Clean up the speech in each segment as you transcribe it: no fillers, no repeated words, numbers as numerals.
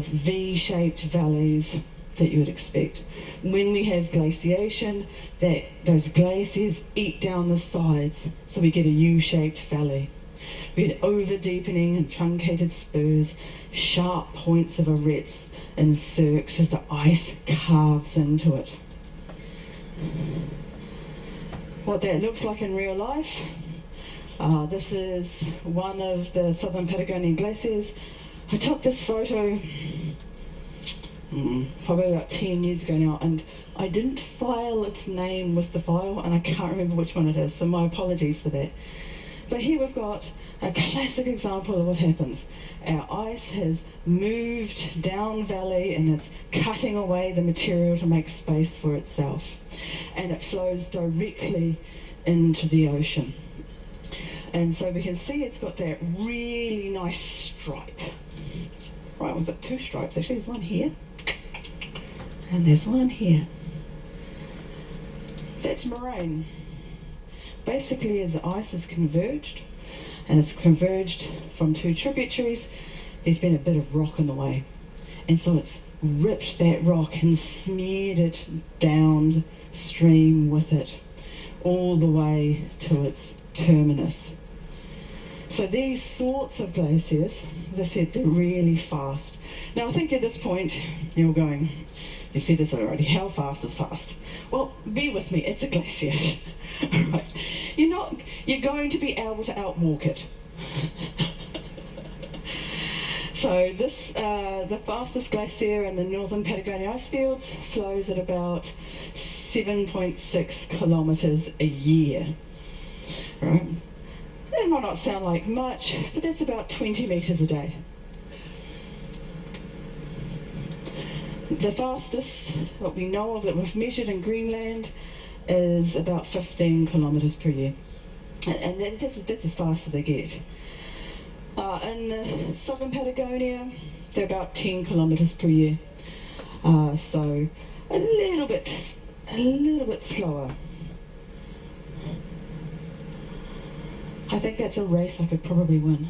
V-shaped valleys that you would expect. When we have glaciation, those glaciers eat down the sides, so we get a U-shaped valley. We get over-deepening and truncated spurs, sharp points of arêtes and cirques as the ice carves into it. What that looks like in real life, this is one of the southern Patagonian glaciers. I took this photo probably about 10 years ago now, and I didn't file its name with the file, and I can't remember which one it is, so my apologies for that. But here we've got a classic example of what happens. Our ice has moved down valley and it's cutting away the material to make space for itself, and it flows directly into the ocean. And so we can see it's got that really nice stripe. Right, was it 2 stripes? Actually, there's one here and there's one here. That's moraine. Basically, as the ice has converged, and it's converged from 2 tributaries, there's been a bit of rock in the way. And so it's ripped that rock and smeared it downstream with it, all the way to its terminus. So these sorts of glaciers, as I said, they're really fast. Now I think at this point, you're going, you've said this already, how fast is fast? Well, be with me, it's a glacier. Right. You're going to be able to outwalk it. So this, the fastest glacier in the northern Patagonia ice fields flows at about 7.6 kilometres a year. Right. That might not sound like much, but that's about 20 metres a day. The fastest, what we know of that we've measured in Greenland, is about 15 kilometres per year. And that's as fast as they get. In the southern Patagonia, they're about 10 kilometres per year. So a little bit slower. I think that's a race I could probably win.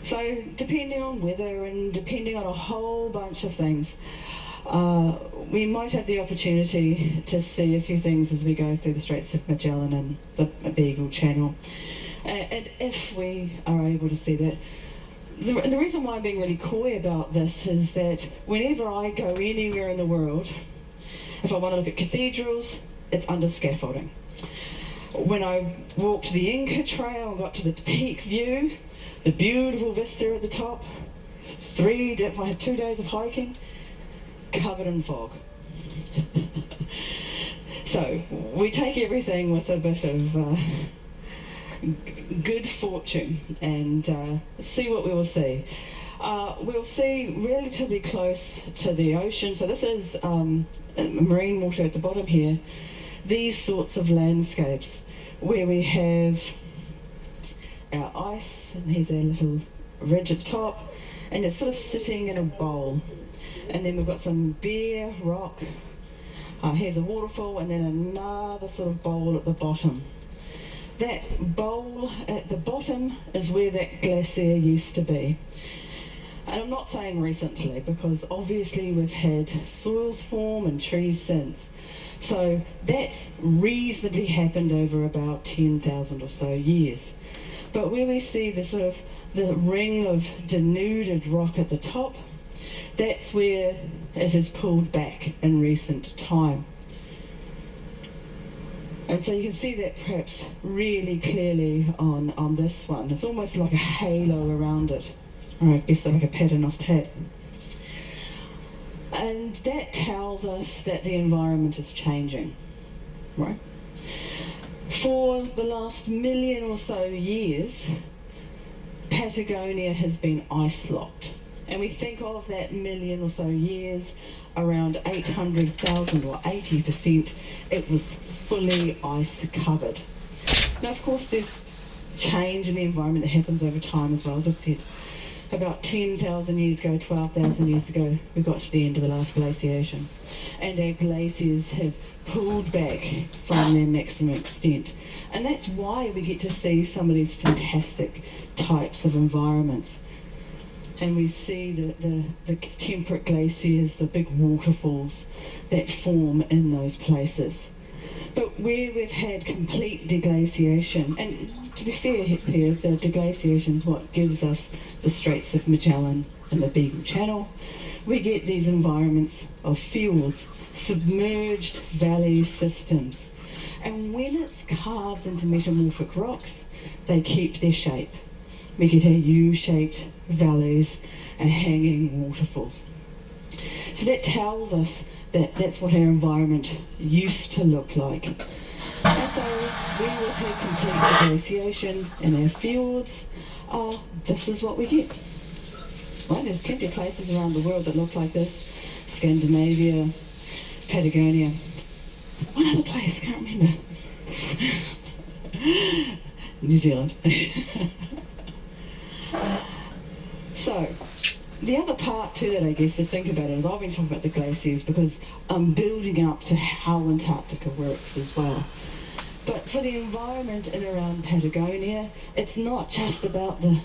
So depending on weather and depending on a whole bunch of things, we might have the opportunity to see a few things as we go through the Straits of Magellan and the Beagle Channel. And if we are able to see that, the reason why I'm being really coy about this is that whenever I go anywhere in the world, if I want to look at cathedrals, it's under scaffolding. When I walked the Inca Trail and got to the peak view, the beautiful vista at the top, I had 2 days of hiking, covered in fog. So we take everything with a bit of good fortune and see what we will see. We'll see relatively close to the ocean, so this is marine water at the bottom here, these sorts of landscapes where we have our ice, and here's our little ridge at the top, and it's sort of sitting in a bowl. And then we've got some bare rock, here's a waterfall, and then another sort of bowl at the bottom. That bowl at the bottom is where that glacier used to be. And I'm not saying recently, because obviously we've had soils form and trees since. So that's reasonably happened over about 10,000 or so years. But where we see the ring of denuded rock at the top, that's where it has pulled back in recent time. And so you can see that perhaps really clearly on this one. It's almost like a halo around it, or I guess like a paternoster hat. And that tells us that the environment is changing, right? For the last 1,000,000 or so years, Patagonia has been ice-locked. And we think of that 1,000,000 or so years, around 800,000 or 80%, it was fully ice-covered. Now, of course, there's change in the environment that happens over time as well. As I said, about 10,000 years ago, 12,000 years ago, we got to the end of the last glaciation. And our glaciers have pulled back from their maximum extent. And that's why we get to see some of these fantastic types of environments. and we see the temperate glaciers, the big waterfalls that form in those places. But where we've had complete deglaciation, and to be fair here, the deglaciation is what gives us the Straits of Magellan and the Beagle Channel, we get these environments of fjords, submerged valley systems. And when it's carved into metamorphic rocks, they keep their shape. We get our U-shaped valleys and hanging waterfalls. So that tells us that that's what our environment used to look like. And so we will have complete glaciation in our fjords. This is what we get. Right? There's plenty of places around the world that look like this. Scandinavia, Patagonia. One other place, can't remember. New Zealand. So, the other part to that, I guess, to think about it is I've been talking about the glaciers because I'm building up to how Antarctica works as well. But for the environment in around Patagonia, it's not just about the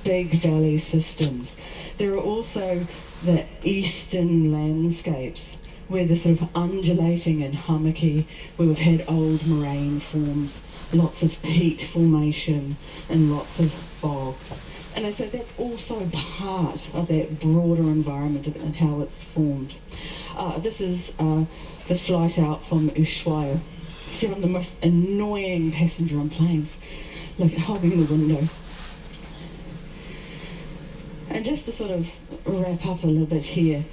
big valley systems. There are also the eastern landscapes where they're sort of undulating and hummocky, where we've had old moraine forms, lots of peat formation and lots of bogs. And so that's also part of that broader environment and how it's formed. This is the flight out from Ushuaia. It's one of the most annoying passenger on planes. Look, holding the window. And just to sort of wrap up a little bit here,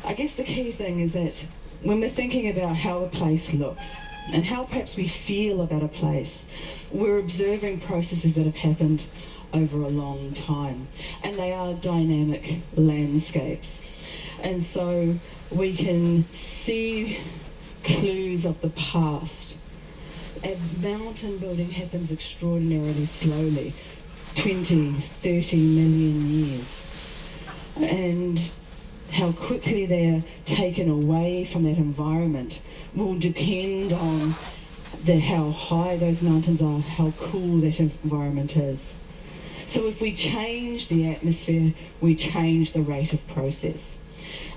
I guess the key thing is that when we're thinking about how a place looks and how perhaps we feel about a place, we're observing processes that have happened over a long time, and they are dynamic landscapes. And so we can see clues of the past. And mountain building happens extraordinarily slowly, 20, 30 million years. And how quickly they're taken away from that environment will depend on how high those mountains are, how cool that environment is. So if we change the atmosphere, we change the rate of process.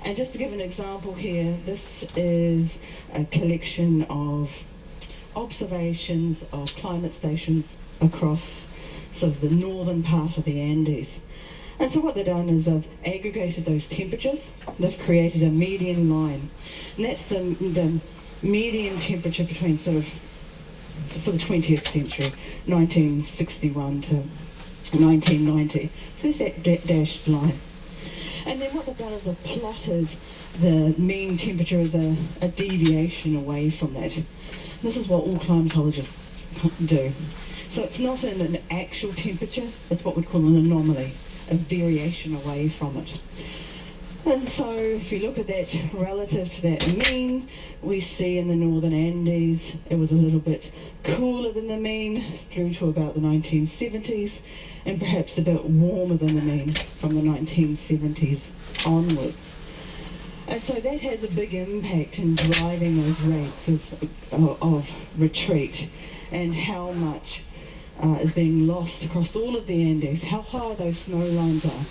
And just to give an example here, this is a collection of observations of climate stations across sort of the northern part of the Andes. And so what they've done is they've aggregated those temperatures, they've created a median line. And that's the median temperature between sort of, for the 20th century, 1961 to 1990. So there's that dashed line. And then what they've done is they've plotted the mean temperature as a deviation away from that. This is what all climatologists do. So it's not an actual temperature, it's what we'd call an anomaly, a variation away from it. And so if you look at that relative to that mean, we see in the northern Andes it was a little bit cooler than the mean through to about the 1970s, and perhaps a bit warmer than the mean from the 1970s onwards. And so that has a big impact in driving those rates of retreat and how much is being lost across all of the Andes, how high those snow lines are.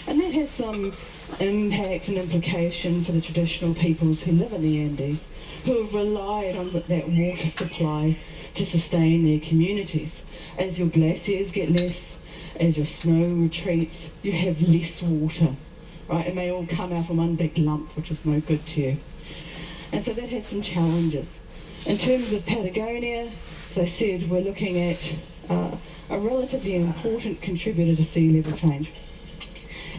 And that has some impact and implication for the traditional peoples who live in the Andes, who have relied on that water supply to sustain their communities. As your glaciers get less, as your snow retreats, you have less water, right? It may all come out in one big lump, which is no good to you. And so that has some challenges. In terms of Patagonia, as I said, we're looking at a relatively important contributor to sea level change.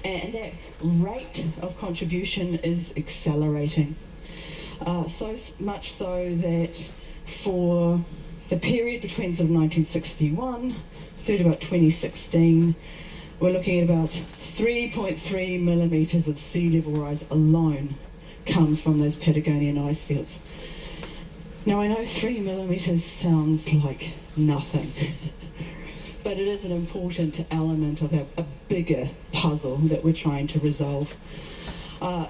And that rate of contribution is accelerating. So much so that for the period between sort of 1961 through to about 2016, we're looking at about 3.3 millimetres of sea level rise alone comes from those Patagonian ice fields. Now I know 3 millimetres sounds like nothing, but it is an important element of a bigger puzzle that we're trying to resolve.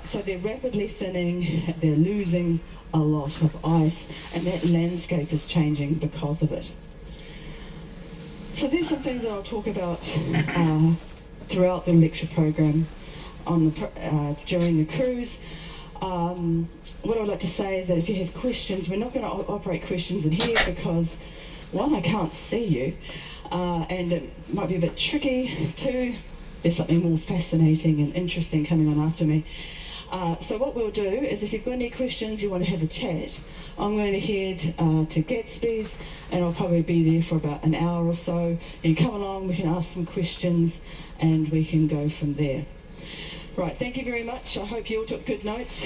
So they're rapidly thinning, they're losing a lot of ice, and that landscape is changing because of it. So there's some things that I'll talk about throughout the lecture program on during the cruise. What I'd like to say is that if you have questions, we're not going to operate questions in here because, one, I can't see you, and it might be a bit tricky. Two, there's something more fascinating and interesting coming on after me. So what we'll do is, if you've got any questions, you want to have a chat, I'm going to head to Gatsby's, and I'll probably be there for about an hour or so. You come along, we can ask some questions, and we can go from there. Right, thank you very much. I hope you all took good notes.